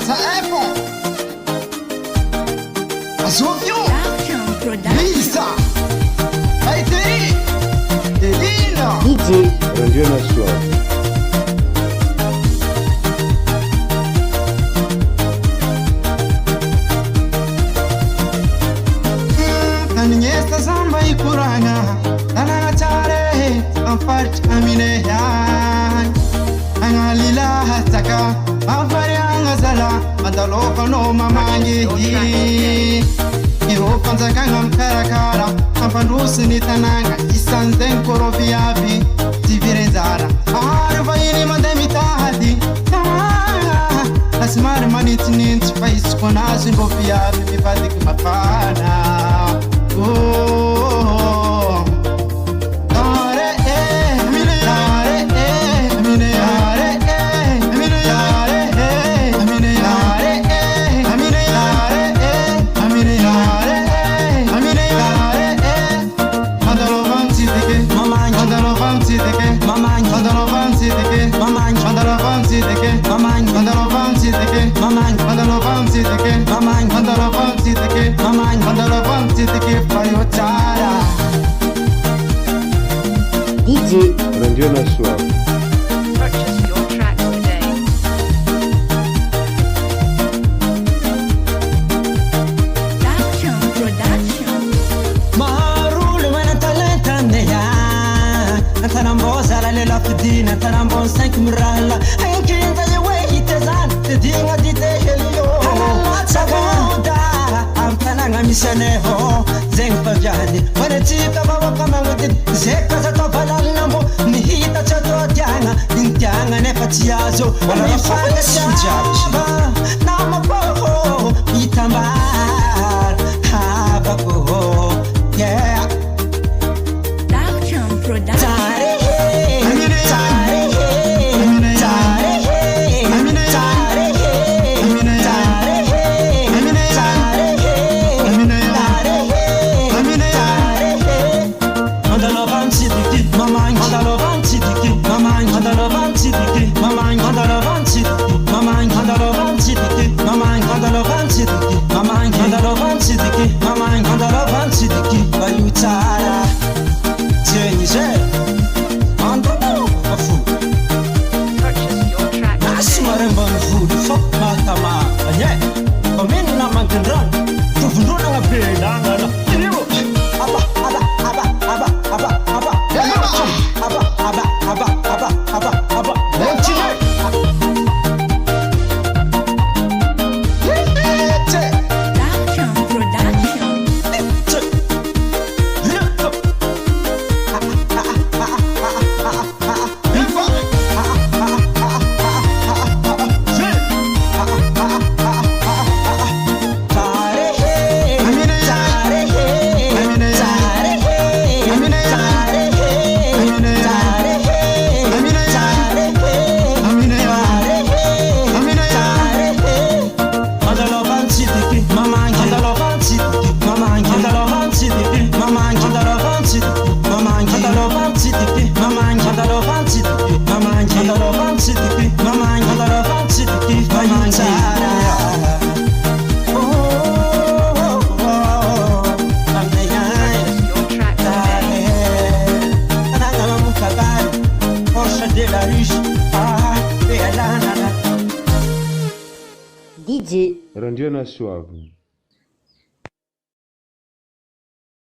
Asa Epo Azovio Lisa Aiteri Elina DJ Radio Nacional. Nesta samba ikuranga Tananga chare Amfarch amine yan Angalila hataka Amfari angazala Madaloka no mamangi Iho panzaka ngam karakara Ampandusi ni tananga Isanzen korobiabi Tivirenzara Arva ini mandemi tahadi Asmar maniti ninti Pais konazi mbobiabi Mivadik mapana Oh, dare mine dare mine dare mine dare mine dare mine dare mine dare Mandalo vanti deke mamma mandalo vanti deke mamma mandalo vanti deke mamma mandalo vanti deke mamma mandalo vanti deke mamma mandalo vanti deke mamma mandalo vanti deke mamma mandalo vanti deke Fayotara DJ Radio Nacional. Purchase your tracks today. Production. Marul mana talenta neya Antaramboza la lela fidina Antarambon 5 murala Ainkinta ye wey itezan Tidinga dite helio Sagoda Amtananga misaneho Zeng pavyani Manetika bawa kamangudit Zeka za topalal nambo Nihita chato dianga Nintianga nepatiazo Wala mifanga shaba Nama poho Itambar Habako Yeah Production. Purchase your tracks today. DJ Radio Nacional.